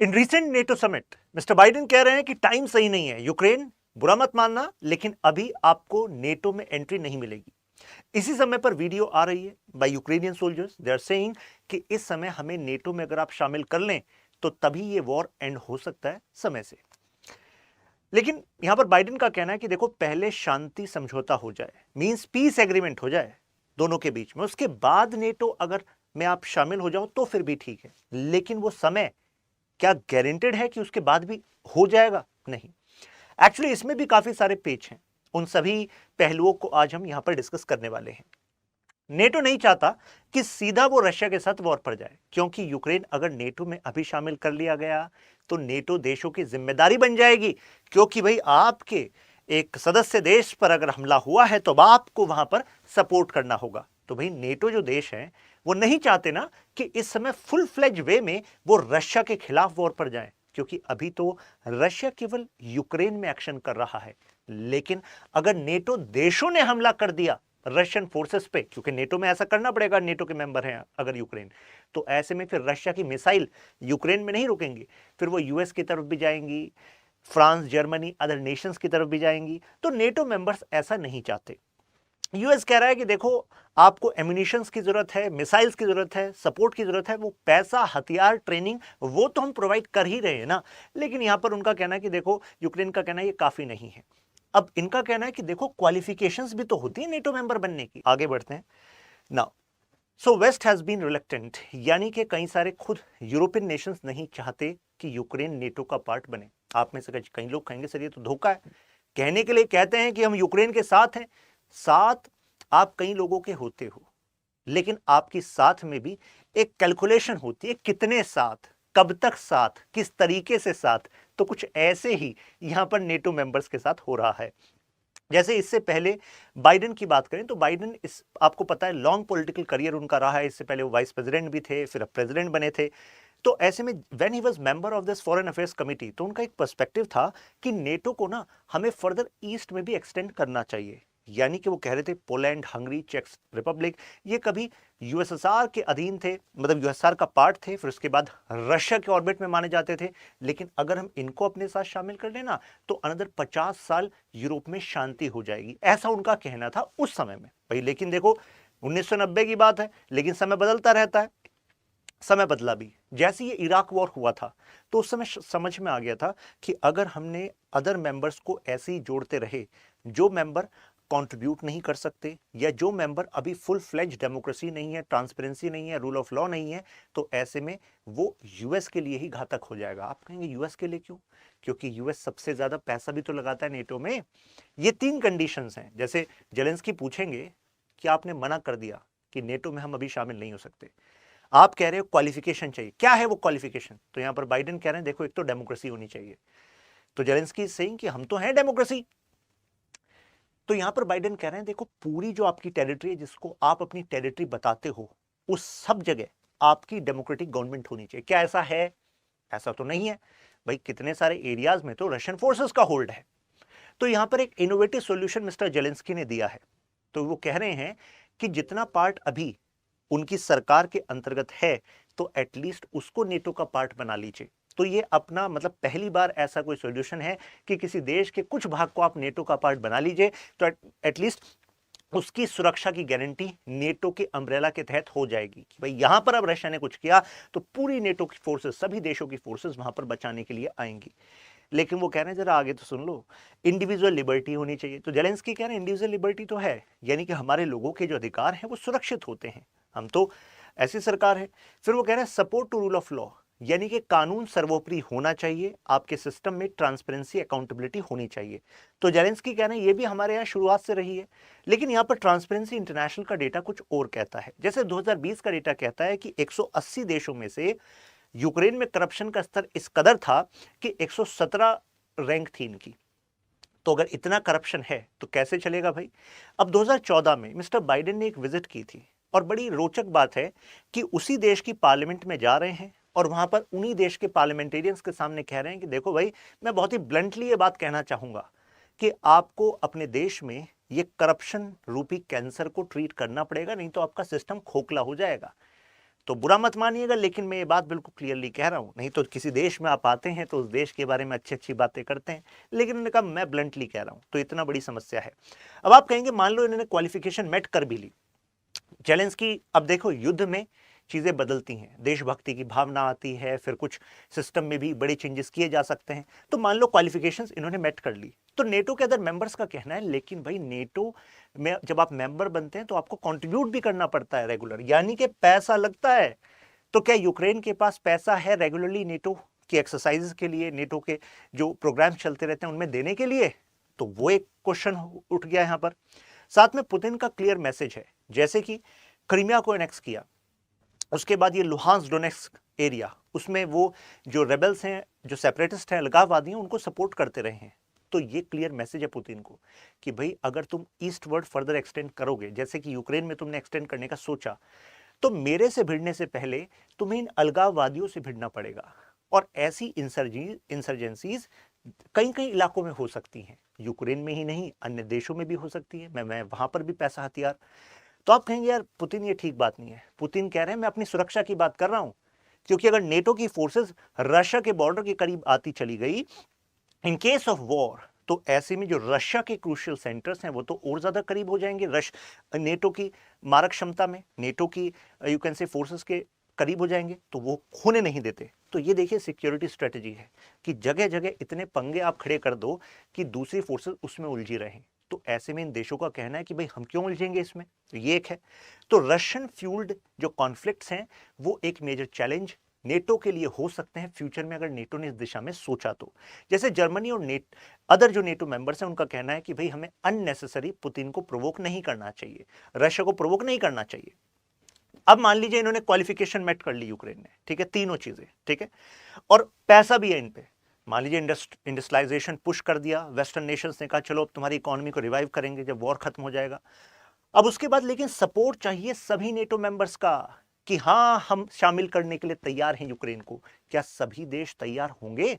In recent NATO summit mister Biden कह रहे हैं कि टाइम सही नहीं है, यूक्रेन बुरा मत मानना, लेकिन अभी आपको नेटो में एंट्री नहीं मिलेगी। इसी समय पर वीडियो आ रही है by Ukrainian soldiers, they are saying कि इस समय हमें नेटो में अगर आप शामिल कर लें तो तभी ये वॉर एंड हो सकता है समय से। लेकिन यहां पर बाइडेन का कहना है कि देखो पहले शांति समझौता हो जाए, मींस पीस एग्रीमेंट हो जाए दोनों के बीच में, उसके बाद नेटो अगर में आप शामिल हो जाओ तो फिर भी ठीक है, लेकिन वो समय क्या गारंटेड है कि उसके बाद भी हो जाएगा? नहीं। एक्चुअली इसमें भी काफी सारे पेच हैं, उन सभी पहलुओं को आज हम यहां पर डिस्कस करने वाले हैं। नेटो नहीं चाहता कि सीधा वो रशिया के साथ वॉर पर जाए, क्योंकि यूक्रेन अगर नेटो में अभी शामिल कर लिया गया तो नेटो देशों की जिम्मेदारी बन जाएगी, क्योंकि भाई आपके एक सदस्य देश पर अगर हमला हुआ है तो आपको वहां पर सपोर्ट करना होगा। तो भाई नेटो जो देश है वो नहीं चाहते ना कि इस समय फुल फ्लेज वे में वो रशिया के खिलाफ वॉर पर जाए, क्योंकि अभी तो रशिया केवल यूक्रेन में एक्शन कर रहा है, लेकिन अगर नेटो देशों ने हमला कर दिया रशियन फोर्सेस पे, क्योंकि नेटो में ऐसा करना पड़ेगा, नेटो के मेंबर हैं अगर यूक्रेन, तो ऐसे में फिर रशिया की मिसाइल यूक्रेन में नहीं रुकेंगी, फिर वो यूएस की तरफ भी जाएंगी, फ्रांस, जर्मनी, अदर नेशंस की तरफ भी जाएंगी। तो नेटो मेंबर्स ऐसा नहीं चाहते। यूएस कह रहा है कि देखो आपको एम्यूनिशंस की जरूरत है, मिसाइल्स की जरूरत है, सपोर्ट की जरूरत है, वो पैसा, हथियार, ट्रेनिंग वो तो हम प्रोवाइड कर ही रहे हैं ना। लेकिन यहां पर उनका कहना है कि देखो, यूक्रेन का कहना है ये काफी नहीं है। अब इनका कहना है कि देखो क्वालिफिकेशंस भी तो होती है नेटो मेंबर बनने की। आगे बढ़ते हैं now. So West has been reluctant, यानी कि कई सारे खुद यूरोपियन नेशंस नहीं चाहते कि यूक्रेन नेटो का पार्ट बने। आप में से कई लोग कहेंगे सर ये तो धोखा है, कहने के लिए कहते हैं कि हम यूक्रेन के साथ हैं। साथ आप कई लोगों के होते हो, लेकिन आपकी साथ में भी एक कैलकुलेशन होती है, कितने साथ, कब तक साथ, किस तरीके से साथ। तो कुछ ऐसे ही यहां पर नेटो मेंबर्स के साथ हो रहा है। जैसे इससे पहले बाइडेन की बात करें तो बाइडेन, इस आपको पता है लॉन्ग पॉलिटिकल करियर उनका रहा है, इससे पहले वो वाइस प्रेसिडेंट भी थे, फिर अब प्रेसिडेंट बने थे। तो ऐसे में when he was member of this foreign affairs committee, तो उनका एक पर्सपेक्टिव था कि नेटो को ना हमें फर्दर ईस्ट में भी एक्सटेंड करना चाहिए। यानी कि वो कह रहे थे पोलैंड, हंगरी, चेक रिपब्लिक, ये कभी यूएसएसआर के अधीन थे, मतलब यूएसएसआर का पार्ट थे, फिर उसके बाद रशिया के ऑर्बिट में माने जाते थे, लेकिन अगर हम इनको अपने साथ शामिल कर लेना तो अनदर 50 साल यूरोप में शांति हो जाएगी, ऐसा उनका कहना था उस समय में भाई। लेकिन देखो 1990 की बात है, लेकिन समय बदलता रहता है। समय बदला भी, जैसे ये इराक वॉर हुआ था तो उस समय समझ में आ गया था कि अगर हमने अदर मेंबर्स को ऐसे ही जोड़ते रहे, जो मेंबर कंट्रीब्यूट नहीं कर सकते या जो मेंबर अभी फुल फ्लेज डेमोक्रेसी नहीं है, ट्रांसपेरेंसी नहीं है, रूल ऑफ लॉ नहीं है, तो ऐसे में वो यूएस के लिए ही घातक हो जाएगा। आप कहेंगे यूएस के लिए क्यों? क्योंकि यूएस सबसे ज्यादा पैसा भी तो लगाता है नेटो में। ये 3 कंडीशंस हैं। जैसे जेलेंस्की पूछेंगे कि आपने मना कर दिया कि नेटो में हम अभी शामिल नहीं हो सकते, आप कह रहे हो क्वालिफिकेशन चाहिए, क्या है वो क्वालिफिकेशन? तो यहां पर बाइडेन कह रहे हैं देखो एक तो डेमोक्रेसी होनी चाहिए, तो जेलेंस्की सेइंग कि हम तो हैं डेमोक्रेसी। तो यहां पर बाइडेन कह रहे हैं देखो पूरी जो आपकी टेरिटरी है, जिसको आप अपनी टेरिटरी बताते हो, उस सब जगह आपकी डेमोक्रेटिक गवर्नमेंट होनी चाहिए। क्या ऐसा है? ऐसा तो नहीं है भाई, कितने सारे एरियाज में तो रशियन फोर्सेस का होल्ड है। तो यहां पर एक इनोवेटिव सॉल्यूशन मिस्टर जेलेंस्की ने दिया है। तो वो कह रहे हैं कि जितना पार्ट अभी उनकी सरकार के अंतर्गत है तो एटलीस्ट उसको नेटो का पार्ट बना लीजिए। तो ये अपना मतलब पहली बार ऐसा कोई सॉल्यूशन है कि किसी देश के कुछ भाग को आप नेटो का पार्ट बना लीजिए, तो एटलीस्ट उसकी सुरक्षा की गारंटी नेटो के अम्ब्रेला के तहत हो जाएगी कि भाई यहां पर अब रशिया ने कुछ किया तो पूरी नेटो की फोर्सेस, सभी देशों की फोर्सेस वहां पर बचाने के लिए आएंगी। लेकिन वो कह रहे हैं जरा आगे तो सुन लो, इंडिविजुअल लिबर्टी होनी चाहिए। तो जेलेंस्की कह रहे हैं इंडिविजुअल लिबर्टी तो है, यानी कि हमारे लोगों के जो अधिकार हैं वो सुरक्षित होते हैं, हम तो ऐसी सरकार है। फिर वो कह रहे हैं support to rule of law, यानी कि कानून सर्वोपरि होना चाहिए, आपके सिस्टम में ट्रांसपेरेंसी, अकाउंटेबिलिटी होनी चाहिए। तो जेलेंस्की कह रहे हैं ये भी हमारे यहाँ शुरुआत से रही है, लेकिन यहाँ पर ट्रांसपेरेंसी इंटरनेशनल का डेटा कुछ और कहता है। जैसे 2020 का डेटा कहता है कि 180 देशों में से यूक्रेन में करप्शन का स्तर इस कदर था कि 117 रैंक थी इनकी। तो अगर इतना करप्शन है तो कैसे चलेगा भाई? अब 2014 में मिस्टर बाइडेन ने एक विजिट की थी, और बड़ी रोचक बात है कि उसी देश की पार्लियामेंट में जा रहे हैं और वहां पर उन्हीं देश के पार्लियामेंटेरियंस के सामने कह रहे हैं कि देखो भाई, मैं बहुत ही ब्लंटली ये बात कहना चाहूंगा कि आपको अपने देश में ये करप्शन रूपी कैंसर को ट्रीट करना पड़ेगा, नहीं तो आपका सिस्टम खोखला हो जाएगा। तो बुरा मत मानिएगा, लेकिन मैं ये बात बिल्कुल क्लियरली कह रहा हूं। नहीं तो किसी देश में आप आते हैं तो उस देश के बारे में अच्छी अच्छी बातें करते हैं, लेकिन उन्होंने कहा मैं ब्लंटली कह रहा हूं, तो इतना बड़ी समस्या है। अब आप कहेंगे मान लो इन्होंने क्वालिफिकेशन मेट कर भी ली, चैलेंज की। अब देखो युद्ध में चीजें बदलती हैं, देशभक्ति की भावना आती है, फिर कुछ सिस्टम में भी बड़े चेंजेस किए जा सकते हैं। तो मान लो क्वालिफिकेशंस इन्होंने मेट कर ली, तो नेटो के अदर मेंबर्स का कहना है लेकिन भाई नेटो में जब आप मेंबर बनते हैं तो आपको कंट्रीब्यूट भी करना पड़ता है रेगुलर, यानी कि पैसा लगता है। तो क्या यूक्रेन के पास पैसा है रेगुलरली नेटो की एक्सरसाइज के लिए, नेटो के जो प्रोग्राम चलते रहते हैं उनमें देने के लिए? तो वो एक क्वेश्चन उठ गया यहां पर। साथ में पुतिन का क्लियर मैसेज है, जैसे कि क्रीमिया को एनेक्स किया, उसके बाद ये लुहांस डोनेट्स्क एरिया, उसमें वो जो रेबल्स हैं, जो सेपरेटिस्ट हैं, अलगाववादी हैं, उनको सपोर्ट करते रहे हैं। तो ये क्लियर मैसेज है पुतिन को कि भाई अगर तुम ईस्टवर्ड फर्दर एक्सटेंड करोगे, जैसे कि यूक्रेन में तुमने एक्सटेंड करने का सोचा, तो मेरे से भिड़ने से पहले तुम्हें इन अलगाववादियों से भिड़ना पड़ेगा। और ऐसी इंसर्जेंसीज कई कई इलाकों में हो सकती हैं, यूक्रेन में ही नहीं अन्य देशों में भी हो सकती है। मैं वहां पर भी पैसा हथियार। तो आप कहेंगे यार पुतिन ये ठीक बात नहीं है। पुतिन कह रहे हैं मैं अपनी सुरक्षा की बात कर रहा हूं, क्योंकि अगर नेटो की फोर्सेस रशिया के बॉर्डर के करीब आती चली गई इन केस ऑफ वॉर, तो ऐसे में जो रशिया के क्रूशियल सेंटर्स हैं वो तो और ज्यादा करीब हो जाएंगे नेटो की मारक क्षमता में, नेटो की यू कैन से फोर्सेस के करीब हो जाएंगे, तो वो होने नहीं देते। तो ये देखिए सिक्योरिटी स्ट्रेटजी है कि जगह जगह इतने पंगे आप खड़े कर दो कि दूसरी फोर्सेस उसमें उलझी रहें। तो ऐसे में इन देशों का कहना है कि भाई हम क्यों उलझेंगे इसमें, तो ये एक है। तो रशियन फ्यूल्ड जो कॉन्फ्लिक्ट्स हैं वो एक मेजर चैलेंज नेटो के लिए हो सकते हैं फ्यूचर में, अगर नेटो ने इस दिशा में सोचा तो। जैसे जर्मनी और अदर जो नेटो मेंबर्स हैं उनका कहना है कि भाई हमें अननेसेसरी पुतिन को प्रोवोक नहीं करना चाहिए, रशिया को प्रोवोक नहीं करना चाहिए। अब मान लीजिए इन्होंने क्वालिफिकेशन मेट कर ली यूक्रेन ने, ठीक है, तीनों चीजें ठीक है, और पैसा भी है इन पे। मान लीजिए इंडस्ट्रियलाइजेशन पुश कर दिया, वेस्टर्न नेशंस ने कहा चलो अब तुम्हारी इकोनॉमी को रिवाइव करेंगे जब वॉर खत्म हो जाएगा। अब उसके बाद लेकिन सपोर्ट चाहिए सभी नेटो मेंबर्स का कि हां हम शामिल करने के लिए तैयार हैं यूक्रेन को। क्या सभी देश तैयार होंगे?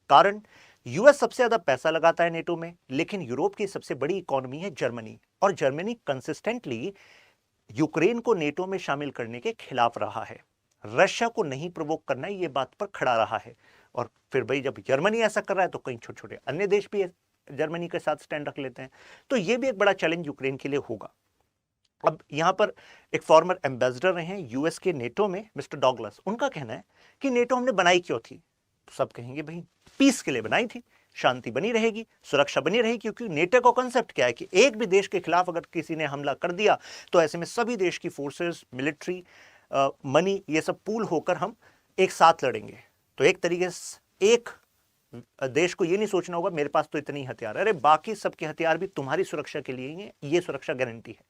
कारण यूएस सबसे ज्यादा पैसा लगाता है नेटो में, लेकिन यूरोप की सबसे बड़ी इकोनॉमी है जर्मनी, और जर्मनी कंसिस्टेंटली यूक्रेन को नेटो में शामिल करने के खिलाफ रहा है। रशिया को नहीं प्रोवोक करना है, ये बात पर खड़ा रहा है। और फिर भाई जब जर्मनी ऐसा कर रहा है तो कई छोटे छोटे अन्य देश भी जर्मनी के साथ स्टैंड रख लेते हैं। तो ये भी एक बड़ा चैलेंज यूक्रेन के लिए होगा। अब यहां पर एक फॉर्मर एम्बेसडर रहे हैं यूएस के नेटो में, मिस्टर डॉगलस, उनका कहना है कि नेटो हमने बनाई क्यों थी? तो सब कहेंगे भाई पीस के लिए बनाई थी, शांति बनी रहेगी, सुरक्षा बनी रहेगी। क्योंकि नेटो का कॉन्सेप्ट क्या है कि एक भी देश के खिलाफ अगर किसी ने हमला कर दिया तो ऐसे में सभी देश की फोर्सेस, मिलिट्री, मनी, ये सब पूल होकर हम एक साथ लड़ेंगे। तो एक तरीके से एक देश को ये नहीं सोचना होगा मेरे पास तो इतने ही हथियार, अरे बाकी सबके हथियार भी तुम्हारी सुरक्षा के लिए ही है, ये सुरक्षा गारंटी है।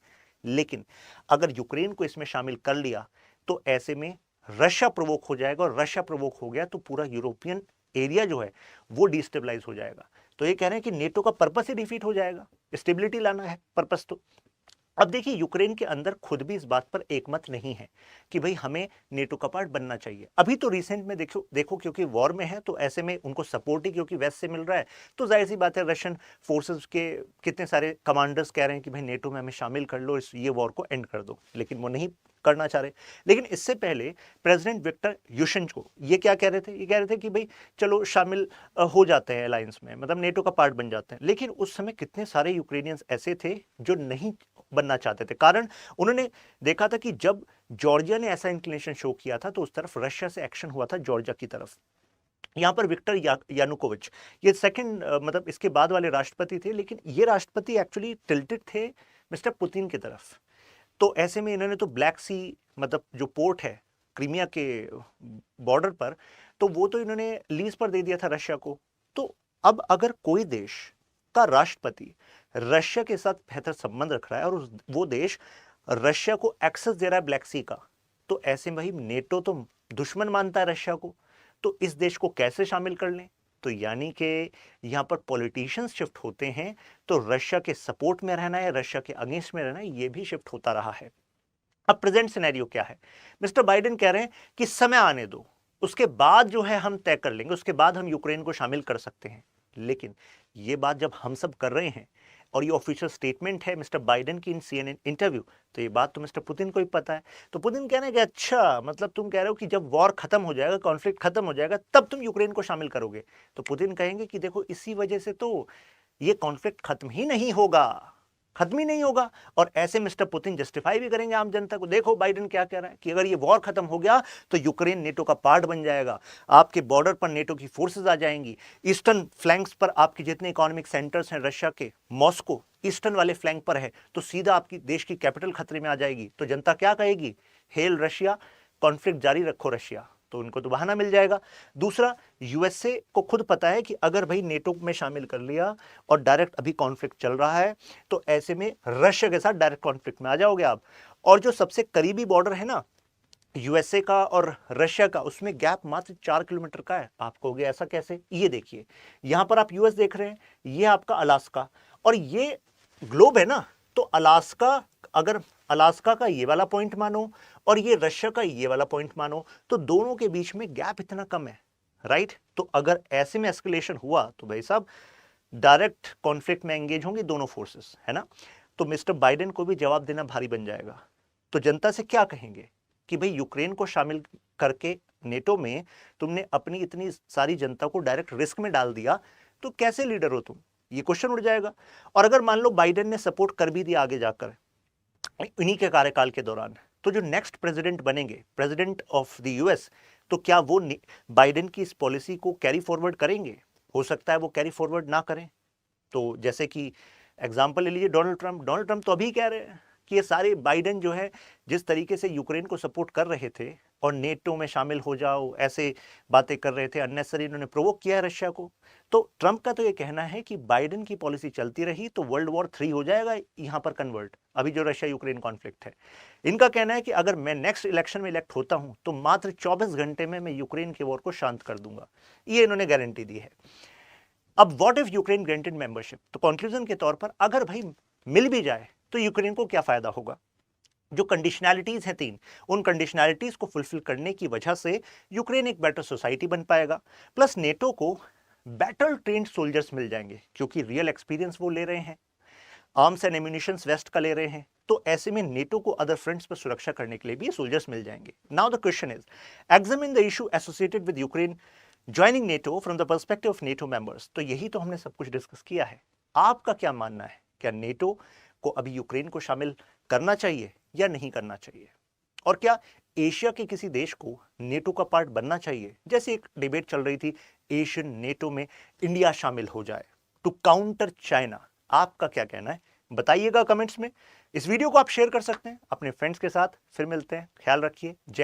लेकिन अगर यूक्रेन को इसमें शामिल कर लिया तो ऐसे में रशिया प्रोवोक हो जाएगा, और रशिया प्रोवोक हो गया तो पूरा यूरोपियन एरिया जो है वो डिस्टेबलाइज हो जाएगा। तो ये कह रहे हैं कि नेटो का पर्पस ही डिफीट हो जाएगा, स्टेबिलिटी लाना है पर्पस। तो अब देखिए यूक्रेन के अंदर खुद भी इस बात पर एकमत नहीं है कि भाई हमें नेटो का पार्ट बनना चाहिए। अभी तो रिसेंट में देखो क्योंकि वॉर में है तो ऐसे में उनको सपोर्ट ही क्योंकि वेस्ट से मिल रहा है, तो जाहिर सी बात है रशियन फोर्सेस के कितने सारे कमांडर्स कह रहे हैं कि भाई नेटो में हमें शामिल कर लो, ये वॉर को एंड कर दो, लेकिन वो नहीं करना चाह रहे। लेकिन इससे पहले प्रेसिडेंट विक्टर युशेंको ये क्या कह रहे थे? ये कह रहे थे कि भाई चलो शामिल हो जाते हैं अलायंस में, मतलब नेटो का पार्ट बन जाते हैं। लेकिन उस समय कितने सारे यूक्रेनियंस ऐसे थे जो नहीं बनना चाहते थे, कारण उन्होंने देखा था कि जब जॉर्जिया ने ऐसा इंक्लिनेशन शो किया था तो उस तरफ रशिया से एक्शन हुआ था जॉर्जिया की तरफ। यहां पर विक्टर यानुकोविच ये सेकंड मतलब इसके बाद वाले राष्ट्रपति थे, लेकिन ये राष्ट्रपति एक्चुअली टिल्टेड थे मिस्टर पुतिन की तरफ। तो ऐसे में इन्होंने तो ब्लैक सी मतलब जो पोर्ट है क्रीमिया के बॉर्डर पर, तो वो तो इन्होंने लीज पर दे दिया था रशिया को। तो अब अगर कोई देश का राष्ट्रपति रशिया के साथ बेहतर संबंध रख रहा है और वो देश रशिया को एक्सेस दे रहा है ब्लैक सी का, तो ऐसे में भाई नेटो तो दुश्मन मानता है रशिया को, तो इस देश को कैसे शामिल कर लें? तो यानी कि यहां पर पॉलिटिशियंस शिफ्ट होते हैं, तो रशिया के सपोर्ट में रहना है, रशिया के अगेंस्ट में रहना है, ये भी शिफ्ट होता रहा है। अब प्रेजेंट सिनेरियो क्या है? मिस्टर बाइडेन कह रहे हैं कि समय आने दो, उसके बाद जो है हम तय कर लेंगे, उसके बाद हम यूक्रेन को शामिल कर सकते हैं। लेकिन ये बात जब हम सब कर रहे हैं, और ये ऑफिशियल स्टेटमेंट है मिस्टर बाइडेन की इन CNN इंटरव्यू, तो ये बात तो मिस्टर पुतिन को ही पता है। तो पुतिन कह रहे हैं कि अच्छा मतलब तुम कह रहे हो कि जब वॉर खत्म हो जाएगा, कॉन्फ्लिक्ट खत्म हो जाएगा, तब तुम यूक्रेन को शामिल करोगे। तो पुतिन कहेंगे कि देखो इसी वजह से तो ये कॉन्फ्लिक्ट खत्म ही नहीं होगा, खत्म ही नहीं होगा। और ऐसे मिस्टर पुतिन जस्टिफाई भी करेंगे आम जनता को, देखो बाइडेन क्या कह रहा है कि अगर ये वॉर खत्म हो गया तो यूक्रेन नेटो का पार्ट बन जाएगा, आपके बॉर्डर पर नेटो की फोर्सेस आ जाएंगी, ईस्टर्न फ्लैंक्स पर आपके जितने इकोनॉमिक सेंटर्स हैं रशिया के, मॉस्को ईस्टर्न वाले फ्लैंक पर है, तो सीधा आपकी देश की कैपिटल खतरे में आ जाएगी। तो जनता क्या कहेगी, हेल रशिया, कॉन्फ्लिक्ट जारी रखो रशिया, तो उनको तो बहाना मिल जाएगा। दूसरा, यूएसए को खुद पता है कि अगर भाई नेटो में शामिल कर लिया और डायरेक्ट अभी कॉन्फ्लिक्ट चल रहा है तो ऐसे में रशिया के साथ डायरेक्ट कॉन्फ्लिक्ट में आ जाओगे आप। और जो सबसे करीबी बॉर्डर है ना यूएसए का और रशिया का, उसमें गैप मात्र 4 किलोमीटर का है। आप कहोगे ऐसा कैसे, ये देखिए यहां पर आप यूएस देख रहे हैं, ये आपका अलास्का, और ये ग्लोब है ना, तो अलास्का, अगर अलास्का का ये वाला पॉइंट मानो और ये रशिया का ये वाला पॉइंट मानो, तो दोनों के बीच में गैप इतना कम है, राइट। तो अगर ऐसे में एस्केलेशन हुआ तो भाई साहब डायरेक्ट कॉन्फ्लिक्ट में एंगेज होंगे दोनों फोर्सेस, है ना। तो मिस्टर बाइडेन को भी जवाब देना भारी बन जाएगा। तो जनता से क्या कहेंगे कि भाई यूक्रेन को शामिल करके नेटो में तुमने अपनी इतनी सारी जनता को डायरेक्ट रिस्क में डाल दिया, तो कैसे लीडर हो तुम, ये क्वेश्चन उठ जाएगा। और अगर मान लो बाइडेन ने सपोर्ट कर भी दिया आगे जाकर इन्हीं के कार्यकाल के दौरान, तो जो नेक्स्ट प्रेसिडेंट बनेंगे, प्रेसिडेंट ऑफ द यूएस, तो क्या वो बाइडेन की इस पॉलिसी को कैरी फॉरवर्ड करेंगे? हो सकता है वो कैरी फॉरवर्ड ना करें। तो जैसे कि एग्जांपल ले लीजिए डोनाल्ड ट्रंप तो अभी कह रहे हैं कि ये सारे बाइडेन जो है जिस तरीके से यूक्रेन को सपोर्ट कर रहे थे और नेटो में शामिल हो जाओ ऐसे बातें कर रहे थे, अननेसेसरी इन्होंने प्रोवोक किया है रशिया को। तो ट्रंप का तो ये कहना है कि बाइडेन की पॉलिसी चलती रही तो वर्ल्ड वॉर 3 हो जाएगा यहां पर कन्वर्ट, अभी जो रशिया यूक्रेन कॉन्फ्लिक्ट है। इनका कहना है कि अगर मैं नेक्स्ट इलेक्शन में इलेक्ट होता हूं तो मात्र 24 घंटे में मैं यूक्रेन के वॉर को शांत कर दूंगा, ये इन्होंने गारंटी दी है। अब what if Ukraine granted membership, तो कंक्लूजन के तौर पर अगर भाई मिल भी जाए तो यूक्रेन को क्या फायदा होगा? जो कंडीशनैलिटीज हैं 3, उन कंडीशनैलिटीज को फुलफिल करने की वजह से यूक्रेन एक बेटर सोसाइटी बन पाएगा, प्लस नेटो को बेटर ट्रेन्ड सोल्जर्स मिल जाएंगे क्योंकि रियल एक्सपीरियंस वो ले रहे हैं, आर्म्स एंड एम्यूनिशंस वेस्ट का ले रहे हैं, तो ऐसे में नेटो को अदर फ्रंट्स पर सुरक्षा करने के लिए भी सोल्जर्स मिल जाएंगे। Now the question is examine the issue associated with Ukraine joining NATO from the perspective of NATO members. तो यही तो हमने सब कुछ डिस्कस किया है। आपका क्या मानना है, क्या नेटो को अभी यूक्रेन को शामिल करना चाहिए या नहीं करना चाहिए? और क्या एशिया के किसी देश को नेटो का पार्ट बनना चाहिए? जैसे एक डिबेट चल रही थी एशियन नेटो में इंडिया शामिल हो जाए टू काउंटर चाइना। आपका क्या कहना है बताइएगा कमेंट्स में। इस वीडियो को आप शेयर कर सकते हैं अपने फ्रेंड्स के साथ। फिर मिलते हैं, ख्याल रखिए। जय